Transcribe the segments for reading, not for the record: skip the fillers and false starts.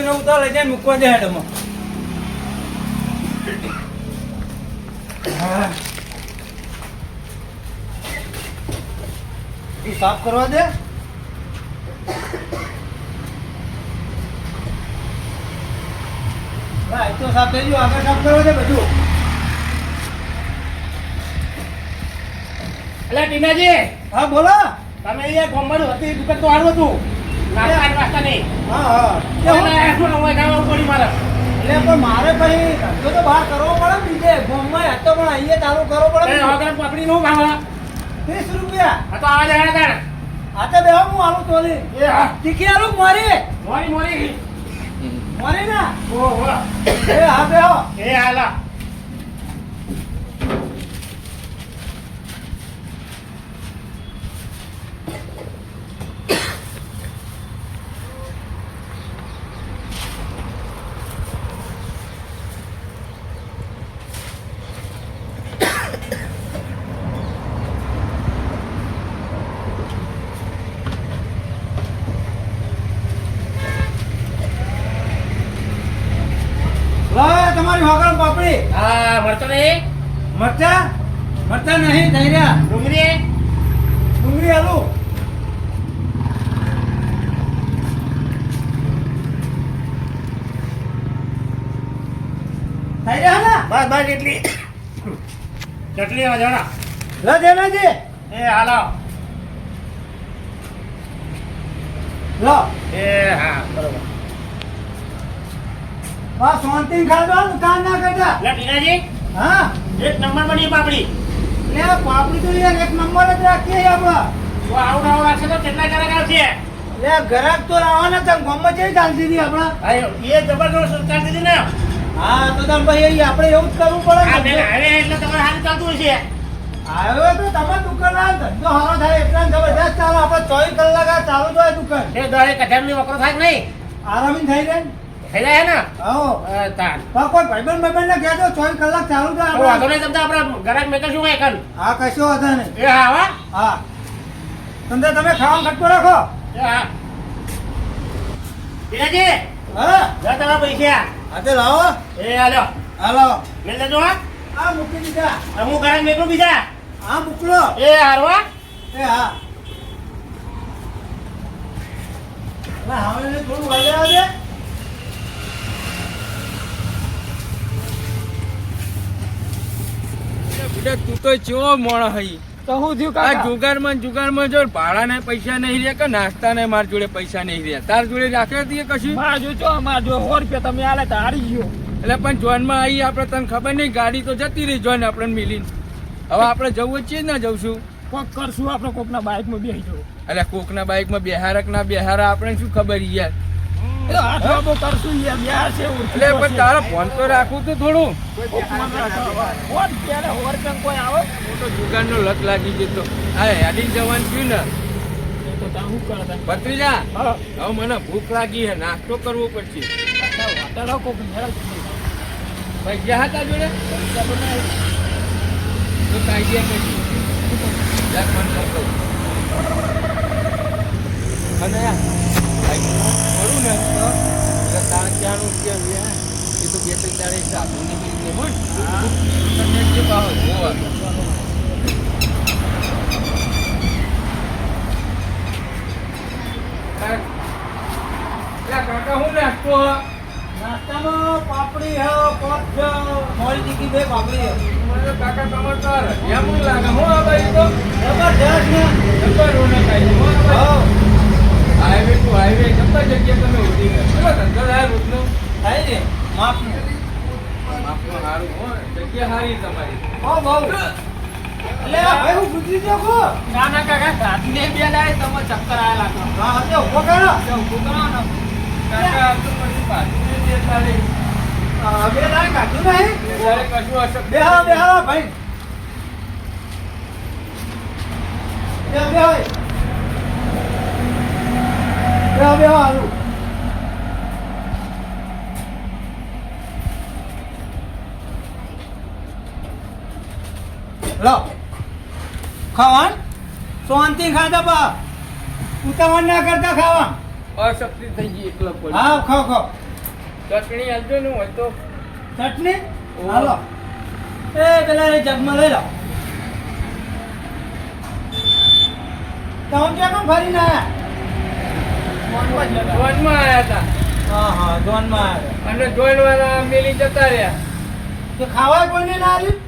ને ઉતાર લઈ જાય મૂકવા દે હેડમાં. હા એ સાફ કરવા દે. હા એ તો સાફ થઈ ગયું, આગળ સાફ કરવા દે બધું. એટલે ટીનાજી, હા બોલો. તમે અહીંયા ગોમડું હતી દુકાન તો હારું હતું. નાસ્તા વાસ્તા નહીં. હા હા શું નવાઈ ખાવા પડી મારે? એટલે પણ મારે પછી ધંધો તો બહાર કરવો પડે ને, બીજે ગોમમાં હતો પણ અહીંયા ચાલુ કરવો પડે ને. વગર પાપડી નું ખાવા 30 રૂપિયા. આ તો આ જાય તાણ. આ તો બેહો હું આલું તોલી. એ હા તીખી આલું મારી મોરી મોરી મારી ના. ઓહો એ હા બેહો. એ હાલા લાવ તમારી હોગળ પાપડી. હા મળતો નહીં. મરચા મરચા નહીં થઈ રહ્યા. ડુંગળી ડુંગળી આલુ. થઈ રહ્યા ને. બસ બસ એટલી ચટણી માં જણા. લે દેનાજી. એ હાલો લો એ હા બરોબર. બસ શાંતિ ખાધો કામ ના કરતા. એટલે ટીનાજી હા એક નંબર બની પાપડી. લે પાપડી તો યાર એક નંબર જ રાખીએ આપણે. તો આવું આવું રાખશે તો કેટલા ગ્રાહક આવશે? લે ગ્રાહક તો લાવવાના હતા, ગામમાં જેવી ચાલતી હતી આપણે. એ જબરદસ્ત સરકાર દીધી ને. હા તો તમે ભાઈ આપણે એવું જ કરવું પડે આ ને. હવે એટલે તમારે હાલ ચાલતું હશે. હવે તો તમે દુકાન આ ધંધો સારો થાય એટલા જબરદસ્ત ચાલો. આપણે 24 કલાક આ ચાલુ જ હોય દુકાન. એ દરેક હજારની વકરો થાય કે નહીં? આરામી થઈ જાય ને. થઈ જાય ને? આવો તાન પણ કોઈ ભાઈબંધ ને કહેજો 24 કલાક ચાલુ જ તો હોય વાંધો આપણે. નહીં. તમને આપણે ગ્રાહક મેકર શું હોય કન? હા કશો વાંધો નહીં. એ હા હા હા તમને તમે ખાવાનું ખટકો રાખો. એ હા ટીનાજી હા જા તમારા પૈસા. હા તે લાવો. એ હાલો હાલો મેલ દેજો. હા આ મૂકી દીધા. હું ગ્રાહક મેકરું બીજા. હા મોકલો. એ હારવા એ હા ના હવે થોડું વાગે આવે. તું તો ચેવો મોણો હઈ. તો હું થયું આ જુગારમાં જો ભાડાના પૈસા નહીં રહ્યા કે નાસ્તાના માર જોડે પૈસા નહીં રહ્યા. તાર જોડે રાખે દઈએ કશું. મારા જો ચો મારા જો 100 રૂપિયા તમે આલે તો હારી ગયો. એટલે પણ જોનમાં આવી આપણે તને ખબર નહીં, ગાડી તો જતી રહી જોન આપણને મિલીને. હવે આપણે જવું જ છીએ ને જવું છું. કોક કરશું આપણે કોકના બાઇકમાં બેસી જવું. એટલે કોકના બાઇકમાં બેહારક ના બેહારા આપણે શું ખબર યાર. કરશું યાર યાર છે એટલે પણ તારે ફોન તો રાખવું તો થોડું. કોઈ આવે તો જુગારનો લત લાગી જતો. હા હેડી જવાનું થયું ને તો હું કરતા ભત્રીજા. હા હવે મને ભૂખ લાગી છે, નાસ્તો કરવો પડશે. કોક ભાઈ ગયા હતા જોડે તો કાંઈ કરી મને મોકલો. અને કરું ને તો તાર ક્યાંનું કે એ તો 2-3 દાડે સાધુ નીકળી હોય તમને જે ભાવ જોવા. કાકા હું નાસ્તો નાસ્તામાં પાપડી હે, પપ છે, મોરી ટીકી 2 પાપડી હે. મને કાકા તમાર તો એમ લાગે હું આ ભાઈ તો જબરજસ્ત ને જબર રોનક આવી. હા હાઈવે ટુ હાઈવે જબર જગ્યા તમે ઉડી ગયા. કેવો ધંધો થાય રોજનો? થાય ને માપનું સારું હો, જગ્યા સારી તમારી. હો બહુ એટલે ભાઈ હું ગુજરી ગયો કો. ના ના કાકા રાતને બે લાય તમે ચક્કર આયા લાગો. હા તો ઉભો કરો. ઉભું કરો ને કાકા તો પછી પાછી બે તારી બે તારી કાઢું નહીં તારે કશું હશે. બેહા ભાઈ બે હાલું. લો ખાવાન શાંતિ ખાધા બા ઉતાવળ ના કરતા ખાવા. અશક્તિ થઈ ગઈ એકલો પડી. હા ખાઓ ખાઓ ચટણી આલજો ને હોય તો ચટણી ઓહ. હાલો એ પેલા એ જગમાં લઈ લો તમે ક્યાં કેમ ફરીને આયા જોનમાં આયા હતા હા હા જોનમાં આવ્યા અને જોઈનવાળા મેલી જતા રહ્યા તો ખાવા કોઈને ના આવ્યું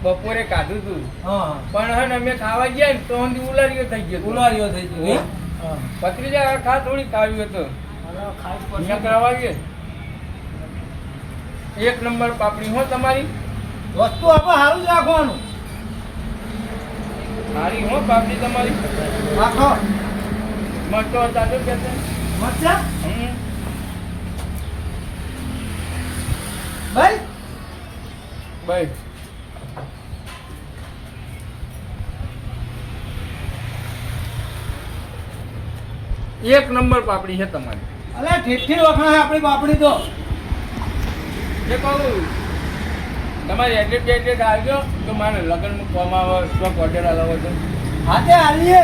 બપોરે કાઢું તું હા પણ હે ને અમે ખાવા ગયા ને તો હંધી ઉલારીઓ થઈ ગયો ઉલારીઓ થઈ ગયો હા. ભત્રીજા ખા થોડી ખાવી હતો અહીંયા કરાવાઈએ એક નંબર પાપડી હો તમારી વસ્તુ આપણે સારું જ રાખવાનું સારી હો પાપડી તમારી રાખો મરતો હતા તો કહેતે મરચા હમ. ભાઈ ભાઈ એક નંબર પાપડી છે તમારી અલે ઠીઠી વખણાય આપણી બાપડી તો જે કહું તમારી એડ્રેસ આવજો તો મારે લગ્નમાં કમાવા સ્ટોક ઓર્ડર આલાવો તો હાથે હાલીએ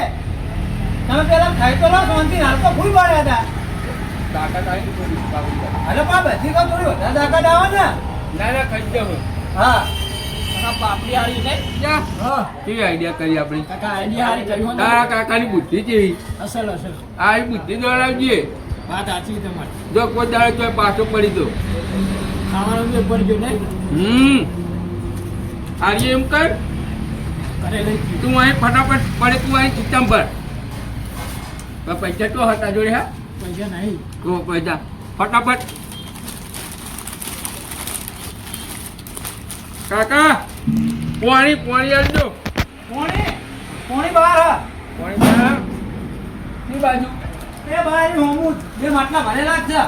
તમે પેલા ખાઈ તો લો શાંતિ હાલ તો ફૂલ પાડ્યા હતા તાકાત આવી થોડી પાપડી અરે પા બધી તો થોડી વધારે તાકાત આવે ને ના ના ખાઈ જાવ હા પાપડી હારી ને ક્યાં હા કેવી આઈડિયા કરી આપણી કાકા આઈડિયા હારી કર્યું ને તારા કાકાની બુદ્ધિ કેવી અસલ અસલ આ એ બુદ્ધિ દોડાવજે વાત સાચી તમારી જો કોઈ દાડે તો પાછો પડી દો ખાવાનું બી ઉપર ગયો ને આર્ય એમ કર ઘરે લઈ ગયું તું અહીં ફટાફટ પડે તું અહીં ચિત્તમ પર પૈસા તો હતા જોડે હા પૈસા નહીં કહો પૈસા ફટાફટ કાકા પાણી પાણી આવજો કોણી બહાર હા પાણી બહાર ની બાજુ એ બહાર હોમું બે માટલા ભરેલા જ છે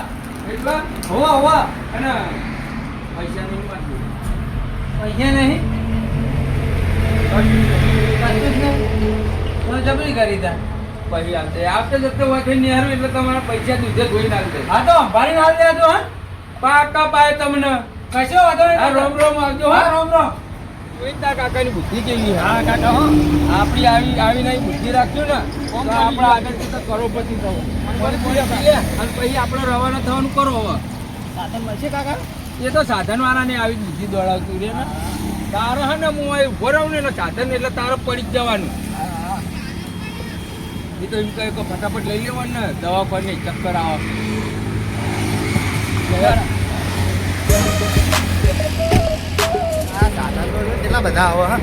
એટલા હોવા હોવા અને પૈસા નહીં બાજુ પૈસા નહીં કશું જ નહીં તમે જબરી કરી તા પછી આવશે આવતે જતો હોય તો નિહારું એટલે તમારા પૈસા દૂધે ધોઈ નાખશે હા તો અંબાડી ના દેજો હા પાકા પાય તમને કશો વાંધો નહીં આ રોમ રોમ આવજો હા હા રોમ રોમ તારા કાકાની બુદ્ધિ કેવી હા કાકા હો આપણી આવી નહીં બુદ્ધિ રાખજો ને તો આપણે આગળથી તો કરોડપતિ થવું અને પછી આપણે રવાના થવાનું કરો હવે સાધન મળશે કાકા એ તો સાધન વાળાને આવી બુદ્ધિ દોડાવતું રે ને તારે હે ને હું અહીં ઉભો રહું ને એટલે સાધન એટલે તારે પડી જ જવાનું એ તો એમ કહે કે ફટાફટ લઈ લેવાનું ને દવા પર નહીં ચક્કર આવે આ સાધન તો કેટલા બધા આવો હા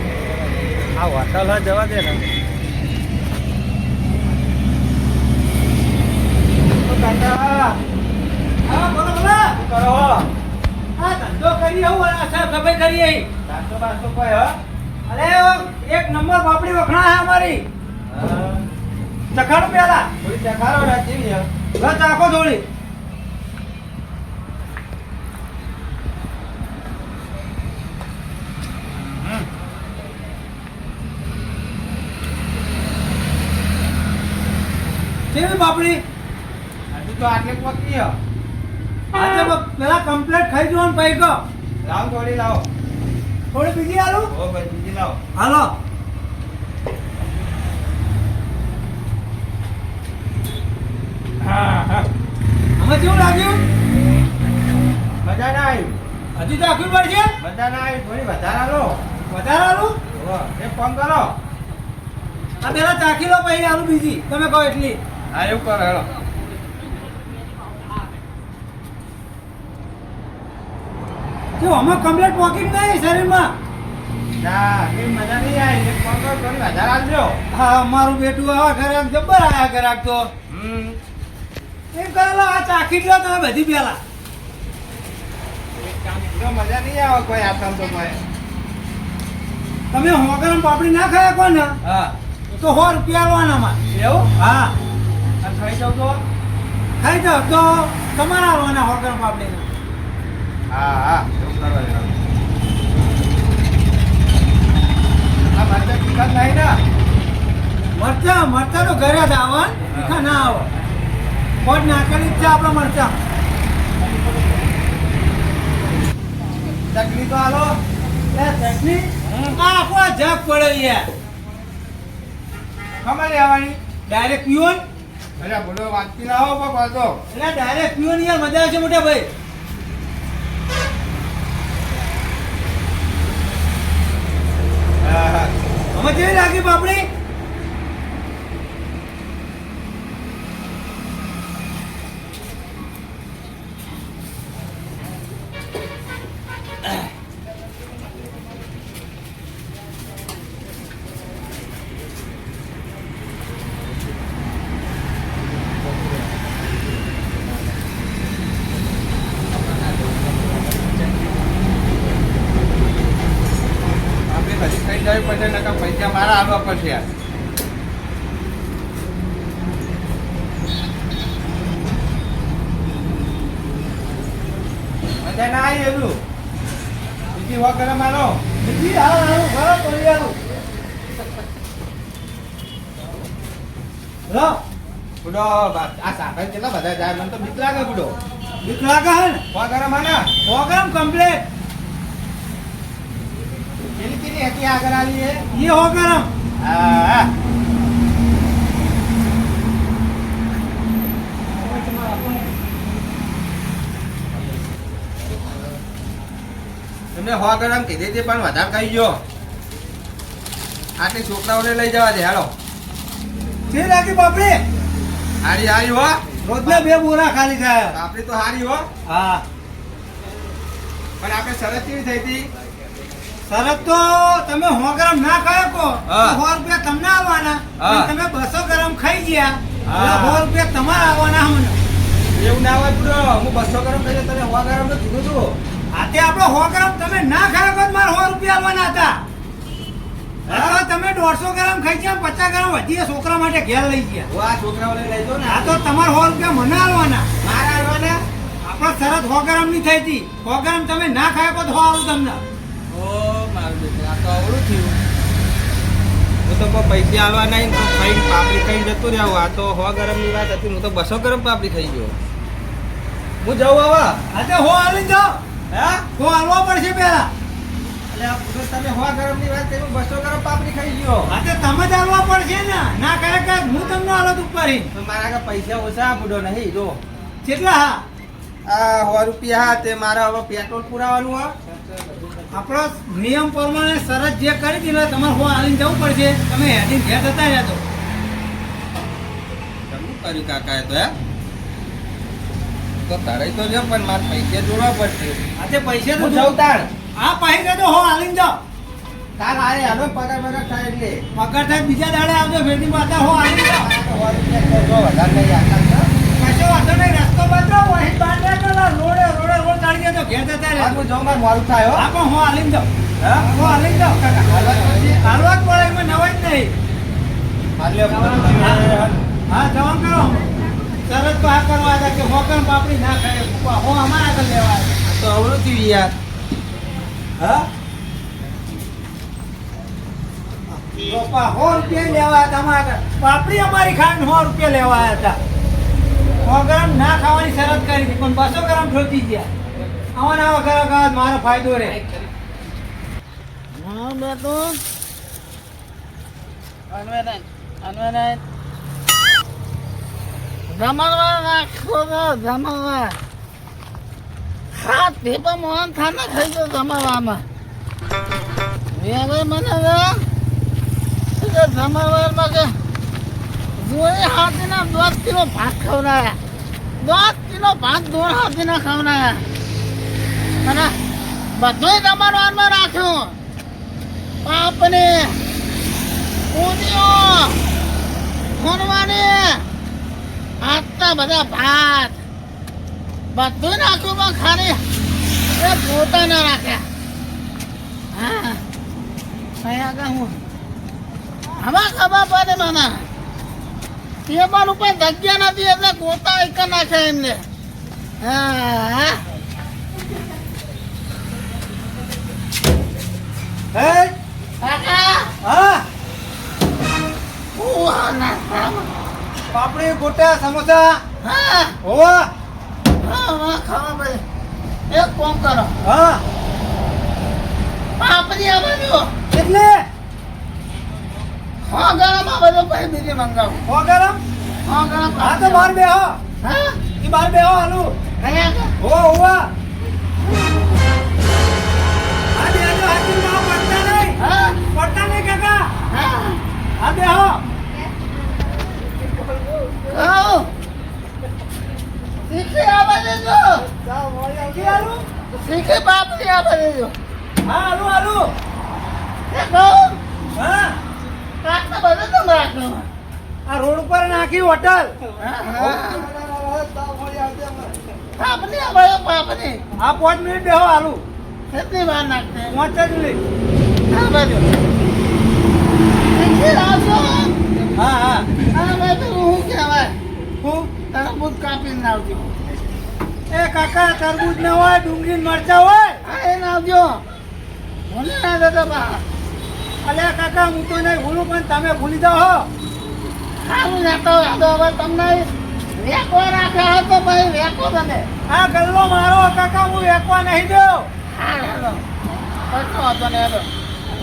આ હોટલ હા જવા દે ને કાકા હા બોલો બોલો કરો હા ધંધો કરી આવું અને અસર સફાઈ કરી આવી ધંધો બાસ્તો કોઈ હા અરે એક નંબર પાપડી વખણા છે અમારી ચખાડો પેલા થોડી ચખાડો રાખી બસ ચાખો થોડી કેવી પાપડી હજુ તો આટલે પકી આજે પેલા કમ્પ્લેટ ખાઈ જવાનું ભાઈ કહો લાવ થોડી લાવો થોડી બીજી આલું ઓ ભાઈ બીજી લાવો હાલો હા હા અમે કેવું લાગ્યું મજા ના આવી હજી તો આખી પડશે મજા ના આવી થોડી વધારા લો વધારે આલું એક ફોન કરો આ પેલા ચાખી લો પછી આલું બીજી તમે કહો એટલી હા એવું કરો હેલો કેવું અમે કમ્પ્લેટ વોકિંગ નહીં શરીરમાં ના એ મજા નહીં આવી એક ફોન કરો થોડી વધારા આપજો હા અમારું બેટું આવા ઘરે જબ્બર આયા ઘરાક તો એમ કરેલો આ ચાખી લો તમે બધી પેલા એક કામ કરો મજા નહીં આવે કોઈ આસામ તો કોઈ તમે હોગરમ પાપડી ના ખાયા કોને હા તો 100 રૂપિયા આલવાનામાં એવું હા અને ખાઈ જાવ તો ખાઈ જાઓ તો તમારા આલવાના હોગરમ પાપડીના હા હા એવું કરવા દેવાનું આ મરચા તીખા નહીં ને મરચા મરચા તો ઘરે જ આવે તીખા ના આવે કોટ નાખેલી જ છે આપણા મરચા ચટણી તો હાલો એ ચટણી આ આખો જગ પડે યાર ખબર લેવાની ડાયરેક્ટ પીવો ને અરે બોલો વાંચતી લાવો પણ વાંચો એટલે ડાયરેક્ટ પીવો ને યાર મજા આવશે મોટા ભાઈ હા. અમે કેવી લાગી પાપડી આપણે હજી ખાઈ જવી પડશે નકર પૈસા મારા આવવા પડશે મજા ના આવી એનું બીજી વા કરે મારો બીજી હાલ હાલ ખરો કરી આલું લો બુડો આ સાપે કેટલા બધા જાય મને તો બીક લાગે બુડો બીક લાગે હે ને વા કરે માના પ્રોગ્રામ કમ્પ્લીટ પેલી કેની હતી આગળ આવી એ ये हो गरम હા તમને હવા ગરમ કીધી હતી પણ વધારે કહી ગયો આટલી છોકરાઓને લઈ જવા દે હાલો જે લાગી બાપડી હારી હારી હો રોજના 2 બોરા ખાલી થાય આપણી તો હારી હો હા પણ આપણે શરત કેવી થઈ હતી શરત તો તમે 100 ગ્રામ ના ખાયો કો હા. 100 રૂપિયા તમને આવવાના હા. અને તમે 200 ગ્રામ ખાઈ ગયા હા. એટલે 100 રૂપિયા તમારા આવવાના અમને એવું ના હોય બુડો હું 200 ગરમ કહી તને હવા ગરમ તો કીધું તું આતે આપણો 100 ગ્રામ તમે ના ખાયો કો મારે 100 રૂપિયા આવવાના હતા હા. તમે 150 ગ્રામ ખાઈ ગયા 50 ગ્રામ વધી છોકરા માટે ઘેર લઈ ગયા હું આ છોકરાઓને લઈ જાઉં ને આ તો તમારે 100 રૂપિયા મને આવવાના મારા આવવાના આપણો શરત 100 ગ્રામ ની થઈ હતી 100 ગ્રામ તમે ના ખાયો કો તો 100 આવું તમને ઓ મારું બેટું આ તો અવળું થયું હું તો કોઈ પૈસા આલવા નહીં તો ખાઈને પાપડી ખાઈને જતું રહેવું આ તો 100 ગરમની વાત હતી હું તો 200 ગરમ પાપડી ખાઈ ગયો હું જાઉં હવે આજે હો આલી જાઓ હા હો આલવા પડશે પેલા એટલે આ પુરુષ તમે 100 ગરમની વાત કરી હું 200 ગરમ પાપડી ખાઈ ગયો આજે તમે જ આલવા પડશે ને ના કરે કે હું તમને આલો ઉપરી તો મારા આગળ પૈસા ઓછા બુડો નહીં જો કેટલા હા આ 100 રૂપિયા હા તે મારે હવે પેટ્રોલ પુરાવાનું હા આપણો નિયમ પ્રમાણે શરત જે કરી હતી ને તમારે હો આલીને જવું પડશે તમે હેડીને ઘેર જતા રહ્યા તો શું કર્યું કાકાએ તો હે તો તારે તો જો પણ મારે પૈસા જોડવા પડશે આજે પૈસા તો હું જાઉં તાર આ પૈસા તો હો આલીને જાઓ તાર આરે હાલો પગાર પગાર થાય એટલે પગાર થાય બીજા દાડે આવજો ફેરથી પાછા હો આલીને જાઓ 100 રૂપિયા તો વધારે નહીં આટલા કશો વાંધો નહીં રસ્તો બદલો અહીં બહાર નીકળો રોડે ચાલી ગયા તો ઘેર જતા રહ્યા હું જાઉં મારે મોડું થાય હો હા પણ હો આલીને જાઓ હા હો આલીને જાઓ કાકા હાલવા જ પડે એમાં નવાઈ જ નહીં હા જવાન કરો શરત તો આ કરવા હતા કે હોકર પાપડી ના ખાય હો અમારા આગળ લેવા આવ્યા. તો અવળું થયું યાર હા રોપા 100 રૂપિયા લેવા હતા અમારા આગળ પાપડી અમારી ખાઈને 100 રૂપિયા લેવા આવ્યા હતા 100 ગ્રામ ના ખાવાની શરત કરી હતી પણ 200 ગ્રામ ઠોકી ગયા આવા નવા ગ્રાહક મારો ફાયદો રહે હા બેટો અનવેરાય જમણવાર રાખો તો જમણવાર હાથ ભેપા મોહન થાને ખાઈ ગયો જમણવારમાં હવે મને જમણવારમાં કે જોઈ હાથીના 10 કિલો ભાત ખવડાયા 10 કિલો ભાત દોડ હાથીના ખવડાયા અને બધું જમણવારમાં રાખ્યું પાપને ઊંધિયો ખોરવાડી આટલા બધા ભાત બધું નાખ્યું પણ ખાલી એ પોતા ના રાખ્યા હા અહીં આગળ હું હવે ખબર પડે મને ટેબલ ઉપર જગ્યા નથી એટલે ગોતા એક નાખ્યા એમને હા હે કાકા હા હું આ નાખવા પાપડી ગોટા સમોસા હા હોવા હા ખાવા પડે એક કોમ કરો હા પાપડી આવવાનું એટલે હા ગરમ બધો પછી બીજી મંગાવું 100 ગ્રામ હા ગરમ હા તો બાર બેહો હા ઈ બાર બેહો હાલું અહીંયા હોવા આ બેજો હાથી ના પડતા નહીં હા પડતા ડરતા નહીં કાકા હા આ બેહો ખાઓ શીખી આવવા દેજો કી આલું શીખી પાપડી આવવા દેજો હા આલું આલું એ ખાઓ હા કાકના બધું તમે રાખો આ રોડ ઉપર નાખી હોટલ પાપડી આવે પાપડી આ 5 મિનિટ બેહો આલું કેટલી વાર નાખશે 5 જ મિનિટ આ બાજુ શીખી આવજો હા હા આ બાજુ હું કહેવાય હું તરબૂચ કાપીને લાવજો એ કાકા તરબૂચ ન હોય ડુંગળી ને મરચા હોય હા એ લાવજો ભૂલી ના જતો બા અલ્યા કાકા હું તો નહીં ભૂલું પણ તમે ભૂલી જાઓ હો સારું જતો યાદો હવે તમને વેકો રાખ્યા હોય તો ભાઈ વેકો તમે આ ગલ્લો મારો કાકા હું વેકવા નહીં દઉં હા હેલો કશો વાંધો નહીં હેલો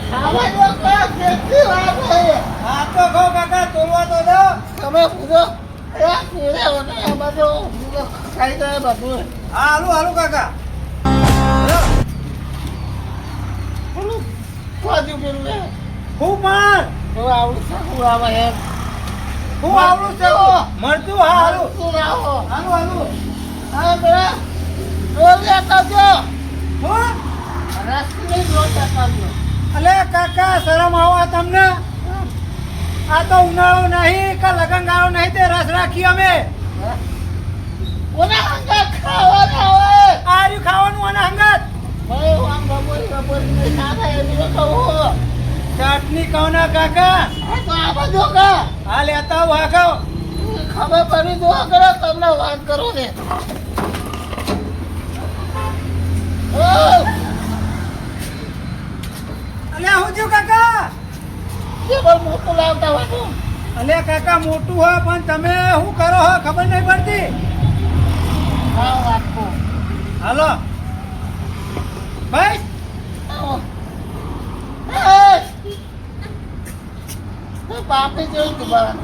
ખાવા જો કોઈ કેટલી વાર છે હા તો કહો કાકા તોલવા તો દો તમે પૂછો એ પૂરે હોને એ બધું ખાઈ જાય બધું હા હાલું હાલું કાકા પેલું ખોજું પેલું લે હું પણ તો આવું સારું આવે એમ હું આવડું છે મરતું હા હાલું શું લાવો હાલું હાલું હા પેલા રોજ લેતા જો હું રસની રોજ લેતા જો અલે કાકા શરમ આવો તમને આ તો ઉનાળો નહીં કે લગનગાળો નહીં તે રસ રાખી અમે કોના હંગા ખાવાના હોય આ રહ્યું ખાવાનું અને હંગત ભાઈ આમ બપોરી નહીં ખાતા એવી તો કહું ચટણી કહો ના કાકા આ તો આ બધું કા હા લેતા આવું હા ખાઓ ખબર પડી તો કરો તમને વાત કરો ને અલે હું થયું કાકા કેવળ મોટું લાવતા હોય તો અલે કાકા મોટું હોય પણ તમે શું કરો હો ખબર નહીં પડતી હા વાટકો હાલો ભાઈ બાપી જોઈ દુબારા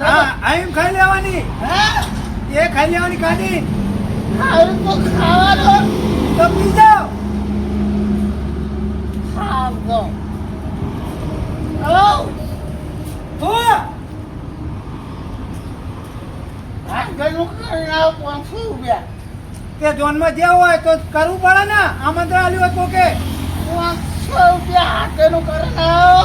હા આઈમ ખાઈ લેવાની હા એ ખાઈ લેવાની કાઢી ખાવું તો ખાવાનું તો પી જાઓ ખાવજો હલો હું આગળનું કરીને આવો 500 રૂપિયા તે જોનમાં જે હોય તો કરવું પડે ને આમંત્રણ આલ્યું હોય તો કે 500 રૂપિયા હાથેનું કરીને આવો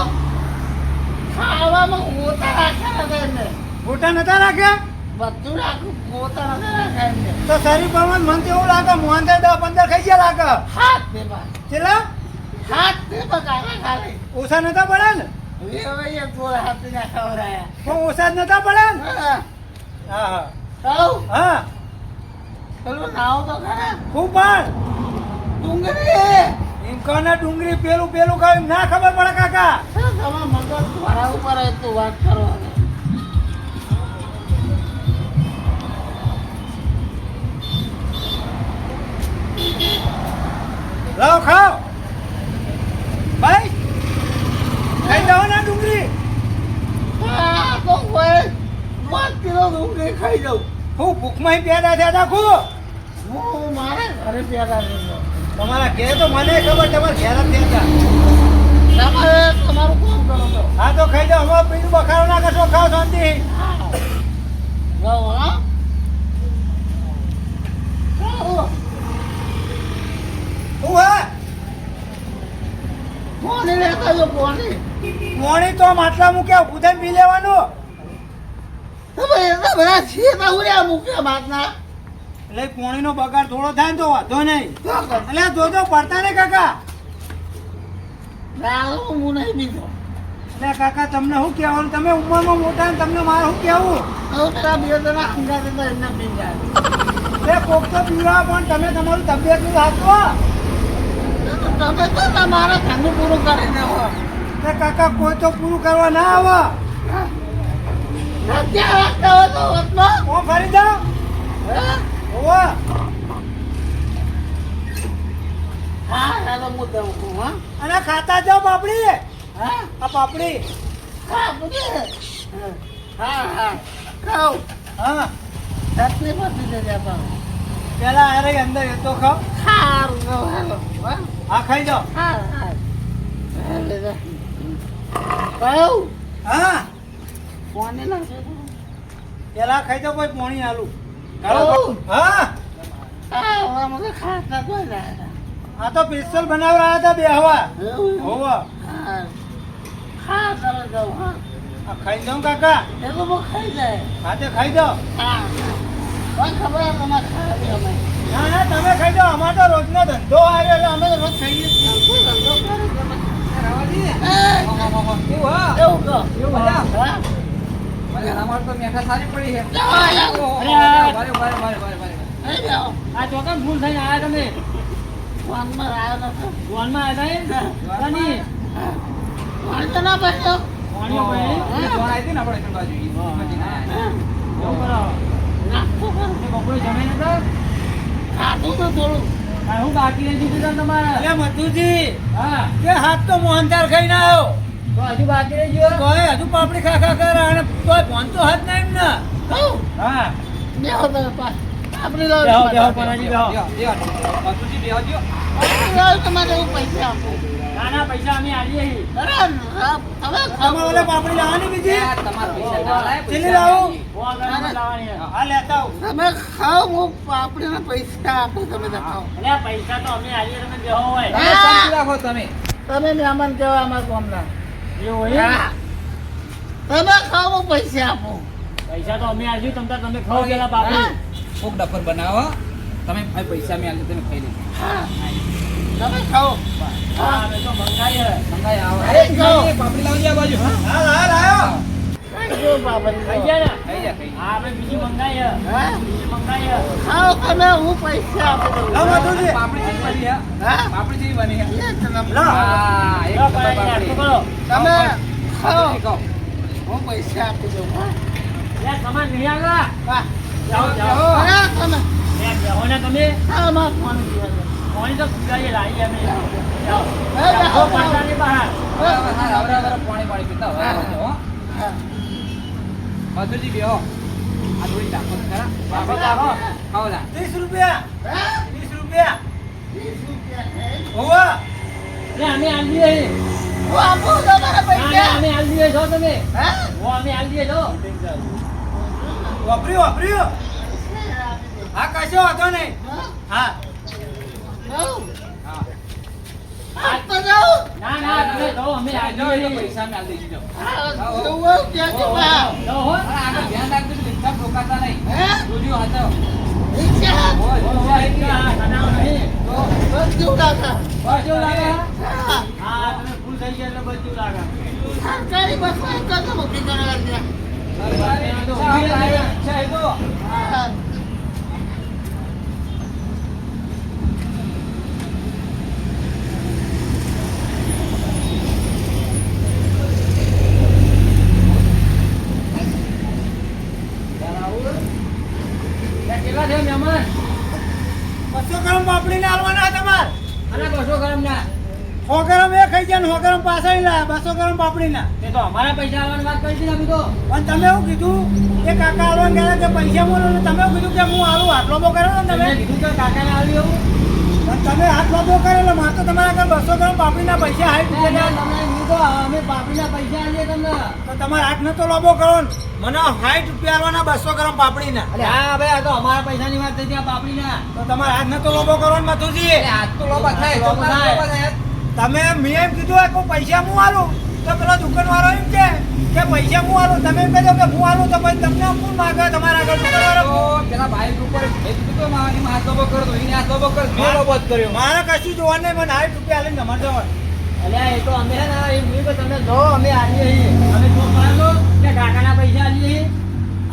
ખાવામાં ગોતા રાખ્યા હતા એમને ગોટા નતા રાખ્યા બધું રાખું ગોતા નથી રાખ્યા એમને તો શરીર પ્રમાણ મને તો એવું લાગે મોહનદાર 10-15 ખાઈ ગયા લાગે હાથ દેવા ચેલા હાથ દેવા કાકા ખાલી ઓછા નતા પડે ને હવે એ જોર હાથી ના ખવડાયા પણ ઓછા જ નતા પડે ને હા હા હા કહું હા પેલું નાવ તો ખરા હું પણ ડુંગળી ઇન્કોના ડુંગળી પેલું પેલું ખાવી ના ખબર પડે કાકા તમારા મગજ મારા ઉપર હોય તો વાત કરો હવે. લાવો ખાઓ ભાઈ ખાઈ જાઓ ને ડુંગળી આ તો કોઈ 5 કિલો ડુંગળી ખાઈ જાઉં હું ભૂખમાં પેદા થયા રાખું હું મારે ઘરે પેદા થયો તમારા ઘેર તો મને ખબર તમારા ઘેર જ થયા તમારે તમારું કામ કરો તો હા તો ખાઈ જાઓ અમારે પીનું બખારો ના કરશો ખાઓ શાંતિ જાઓ હા જાઓ હું હા પાણી લેતા જો પાણી મોણી તો માટલા મૂક્યા ઉધન પી લેવાનું તમે એટલા બધા છીએ તો ઉડ્યા મૂક્યા બાદના એટલે પોણીનો બગાડ થોડો થાય ને તો વાંધો નહીં એટલે જોજો પડતા ને કાકા દારૂ હું નહીં પીતો એટલે કાકા તમને શું કહેવાનું તમે ઉંમરમાં મોટા ને તમને મારે શું કહેવું હવે પેલા બે જણા અંગાતે તો એમને પી જાય એટલે કોક તો પીવા પણ તમે તમારું તબિયતનું સાચવો તમે તો તમારા ઘરનું પૂરું કરી દેવો એટલે કાકા કોઈ તો પૂરું કરવા ના આવે નથી વાગતા હોય તો વચમાં હું ફરી જાઓ હે? ઓવા હા ચાલો હું દઉં છું હા અને ખાતા જાઓ પાપડી હા આ પાપડી હા પૂછે હા હા ખાઓ હા ચટણી પતી જશે પણ પેલા આ રહી અંદર એ તો ખાઓ સારું ખાઓ હાલો હા હા ખાઈ જાઓ હા હા કયું હા કોને લાગે પેલા ખાઈ દો કોઈ પોણી આલુ આવું? હા હા મને ખાતા તો લાગે આ તો સ્પેશિયલ બનાવવા હતા બે હવા હોવા હા કરો જાઉં હા આ ખાઈ દઉં કાકા એ તો બહુ ખાઈ જાય હાથે ખાઈ દો હા પણ ખબર છે તમારે ખાવી અમે ના ના તમે ખાઈ દો અમારે તો રોજનો ધંધો આવ્યો એટલે અમે તો રોજ ખાઈએ જ છીએ. શું ધંધો કરે તમે? રાવા દે. એ, કેવું હા? એવું કહો. એવું બધા? હા? મને અમારે તો મેઠા સારી પડી છે. લાવો, લાવો. ભારે, ભારે, ભારે, ભારે, ભારે. અહીં લાવો. આ ચોકન ભૂલ થઈને આયા તમે ફોનમાં આવ્યો નતો. ફોનમાં આવ્યા હતા એમ? કોની? હા. વાંધો ના પડ્યો. કોણીઓ ભાઈ? એ જોર આવી હતી ને આપણે એકણ બાજુ. એમાંથી ના આયા. હા. એવું કરો. નાસ્તો કરો. એ બપોરે જમે નતા? ખાધું તો થોડું. આ હું બાકી રહી દીધું તને તમારે? અલે મધુજી હા. કે હાથ તો મોહનથાળ ખાઈને આવ્યો તો હજુ બાકી રહી ગયો? તોય હજુ પાપડી ખા કરે અને તોય ફોન તો હાથ નહીં ને કહું. હા. બેહો તમે પાછ. આપણે લાવો બેહો, તમારે. બેહો, પરાજી બેહો. મથુરજી બેહો દ્યો. આપણે લાવો તમારે એવું પૈસા આપો. ના ના પૈસા અમે આલીએ છીએ. બરાબર. હા, હવે ખાઓ. તમે ઓલે પાપડી લાવવાની બીજી આ તમારા પૈસા ના લાય, પૈસા ચીલી લાવો. લાવી. વો આગળ લાવવાની છે. હા લેતા આવું તમે ખાઓ હું પાપડીના પૈસા આપો તમે તો ખાઓ. અલે આ પૈસા તો અમે આલીએ તમે બેહો હોય. તમે શાંતિ રાખો તમે. તમે મહેમાન કહેવા અમારા ગામના. એવું હોય એમ? હા. તમે ખાઓ હું પૈસા આપો. પૈસા તો અમે આલ્યું તમ તાર તમે ખાઓ પેલા બાપડી. કોક ડફર બનાવો. તમે આ પૈસા મેં આલે તમે ખાઈ લેજો. હા. તમે ખાઓ. હા અમે તો મંગાઈએ. મંગાઈ આવો. અરે, જાઓ. પાપડી લાવજે આ બાજુ. હા હા લાયો ખાઈ જો પાપડી. ખાઈ ગયા ને? ખાઈ જા, ખાઈ જા. હા આપણે બીજી મંગાઈએ. હા? બીજી મંગાઈએ. ખાઓ તમે હું પૈસા આપી દઉં. લાવો મધુજી પાપડી ચીલી બની હે? હા? પાપડી ચીલી બની હે? લે તમે. લાવો. હા, એક લો, નંબર પરાજી, પાપડી. નાસ્તો કરો. તમે ખાઓ. મધુજી ખાઓ. હું પૈસા આપી દઉં. હા? લે, સમાન નહીં આગળ. હા. જાઓ, જાઓ. હા, તમે. લે, બેહો ને તમે. ખાઓ મારો ફોન દીધો. કોની તો ગુજારીએ લાવી અમે. જાઓ. હા, જાઓ, પાછળની બહાર. હવે પાણી પાણી પીતા હવે આવજો, હો. હા. મધુજી બેહો. આ થોડી ચાખો તો ખરા. બાપા જાઓ. ખાઓ લા. 30 રૂપિયા હા? 30 રૂપિયા 20 રૂપિયા છે. હોવા લે, અમે આલીએ છીએ. હું આપું તમારા ના, ના, પૈસા. અમે આલીએ છો તમે. હા? વો અમે આલીએ છો. વાપર્યું વાપર્યું પૈસા આપી દઉં. હા કશો વાંધો નહીં હા? હા જાઉં. હા. હા, તો જાઉં. ના, ના, તમે જાઓ, અમે જો આલીએ એટલે છીએ. પૈસા મેં આલી દેજો. હા, જોવું ત્યાંથી બહાર. જાઓ, હો. અને આગળ ધ્યાન રાખજો કે રિક્ષા ઠોકાતા નહીં. હે? જોજો હાથો. રિક્ષા. હોય, વો, વો, એક તો આ સનાવ નહીં. બસ જેવું લાગે. બસ જેવું લાગે? હા. હા, તમે ફૂલ થઈ ગયા એટલે બસ જેવું લાગે. સરકારી બસમાં એક જ મૂકી કરવા ત્યાં. રિક્ષા આવે, રિક્ષા એ તો. હા. લે, કેટલા થયા મહેમાન? 200 ગ્રામ પાપડી ને આલવાના તમાર અને 200 ગ્રામ ના. 100 ગ્રામ એ ખાઈ ગયા ને 100 ગ્રામ પાછા લાયા 200 ગ્રામ પાપડી ના તે તો અમારા પૈસા આવવાની વાત કરી હતી ને અમે તો. પણ તમે એવું કીધું એ કાકા આલવાને ગયા કે પૈસા બોલો ને તમે એવું કીધું કે હું આલું હાથ લોબો કર્યો ને તમે તમે કીધું કે કાકાને આવ્યું એવું? પણ તમે હાથ લોબો કરેલો મારે તો તમારા આગળ 200 ગ્રામ પાપડીના પૈસા હાઈ ના, દીધા ના, તમને કીધું તો અમે પાપડીના પૈસા આલીએ તમને. તો તમારે હાથ નતો લોબો કરો ને મને 60 રૂપિયા આલવાના 200 ગ્રામ પાપડીના અરે હા ભાઈ, આ તો અમારા પૈસાની વાત થઈ હતી આ પાપડીના. તો તમારે હાથ નતો લોબો કરો ને મથુજી એટલે હાથ તો લોબા થાય, તો લોબા તારા થાય. લોબા થાય. તમે મેં એમ કીધું હોય કે પૈસા હું આલું તો પેલો દુકાનવાળો એમ કે પૈસા હું આલું તમે એમ કહેજો કે હું આલું તો પછી તમને કોણ માગે તમારા આગળ દુકાનવાળો તો પેલા બાઈક ઉપર મેં કીધું તો એમાં હાથ લોબો કર્યો તો એને હાથ લોબો કર્યો, મેં લોબો જ કર્યો. મારે કશું જોવા નહીં મને 60 રૂપિયા આલીને જમા જવાનું અલ્યા એ તો અમે હે ને એમ નહીં કે તમે જો અમે આલીએ છીએ. અમે તો પાડો કે કાકાના પૈસા આલીએ છીએ.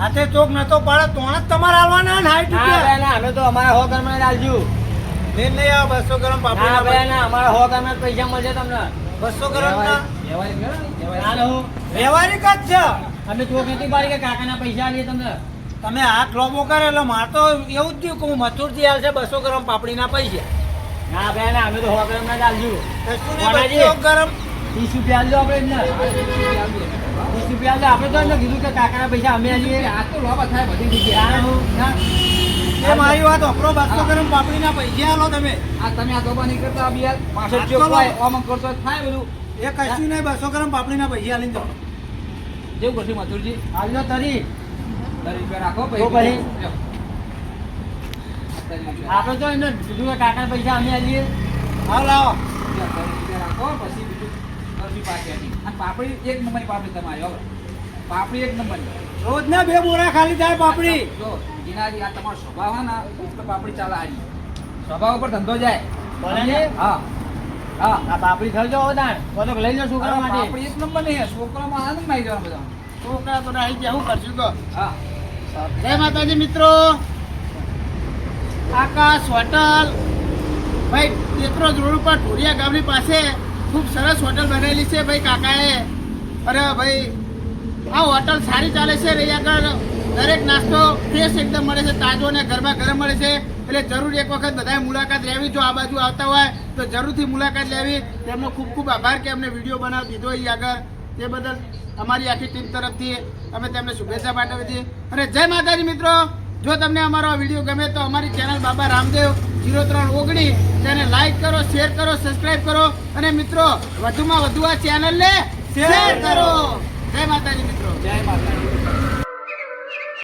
હાથે ચોક નતો પાડે તો જ તમારે આલવાના ને 60 ના રૂપિયા ભાઈ ના, અમે તો અમારા 100 ગ્રામના જ આલજો. મેં નહીં આવે 200 ગ્રામ ના પાપડી ભાઈ ના, અમારા 100 ગ્રામના જ પૈસા મળશે તમને. 200 ગ્રામ ના વ્યવહારિક ગયો ને, વ્યવહારિક. ના, ના, હું. વ્યવહારિક જ છે અમે ચોક નથી પાડી કે કાકાના પૈસા આલીએ તમને. તમે હાથ લોબો કરે એટલે મારે તો એવું જ થયું કે હું મથુરજી આલશે 200 ગ્રામ પાપડીના પૈસા ના ભાઈ ના, અમે તો 100 ગ્રામના જ આલજો. કશું નહીં વાલાજી. 200 ગ્રામ 30 રૂપિયા આલજો આપણે એમને. 30 રૂપિયા આલજો. આપણે તો એમને કીધું કે કાકાના પૈસા અમે આલીએ. હાથ તો લોબા થાય બધી ના, જગ્યાએ. હું. ના. એ મારી વાત વાપરો 200 ગ્રામ પાપડીના પૈસા આલો તમે આ તમે આ લોબા નહીં કરતા, આ બી હાથ 65 હાથ તો ચોક લોબા. હોય, આમ આમ કરતો હોય, થાય બધું. એ કશું નહીં 200 ગ્રામ પાપડીના પૈસા આલીને જાઓ. જેવું કરશું મથુરજી હાલજો તરી 10 રૂપિયા રાખો તો પછી? લ્યો. 10 રૂપિયા. આપણે તો એને કીધું કે કાકા પૈસા અમે આલીએ. હા લાવો. લ્યો, 10 રૂપિયા રાખો પછી બીજું કરશું પાકેટી. અને પાપડી એક નંબરની પાપડી તમારી હવે પાપડી એક નંબરની રોજના 2 બોરા ખાલી થાય પાપડી. જો જીનાજી આ તમારો સ્વભાવ હે ને તો પાપડી ચાલે હારી સ્વભાવ ઉપર ધંધો જાય બોલે ને? હા હા આ પાપડી ખાજો હવે તાણ. તો લઈ લો છોકરા માટે. પાપડી એક નંબર નહીં હે છોકરામાં આનંદ માં આવી જવાનું બધા છોકરા તો આવી ગયા શું કરશું તો હા જય માતાજી મિત્રો આકાશ હોટલ ભાઈ ટેકરોજ રોડ ઉપર ઢોરિયા ગામની પાસે ખૂબ સરસ હોટલ બનાવેલી છે ભાઈ કાકાએ. અરે ભાઈ આ હોટલ સારી ચાલે છે રહી આગળ દરેક નાસ્તો ફ્રેશ એકદમ મળે છે, તાજો અને ગરમા ગરમ મળે છે. એટલે જરૂર એક વખત બધાએ મુલાકાત લેવી. જો આ બાજુ આવતા હોય તો જરૂરથી મુલાકાત લેવી. તેમનો ખૂબ ખૂબ આભાર કે અમને વિડીયો બનાવી દીધો અહીં આગળ. તે બદલ અમારી આખી ટીમ તરફથી અમે તેમને શુભેચ્છા પાઠવી હતી. અને જય માતાજી મિત્રો, જો તમને અમારો આ વિડીયો ગમે તો અમારી ચેનલ બાબા રામદેવ 0319 તેને લાઈક કરો, શેર કરો, સબસ્ક્રાઇબ કરો અને મિત્રો વધુમાં વધુ આ ચેનલને શેર કરો. જય માતાજી મિત્રો. જય માતાજી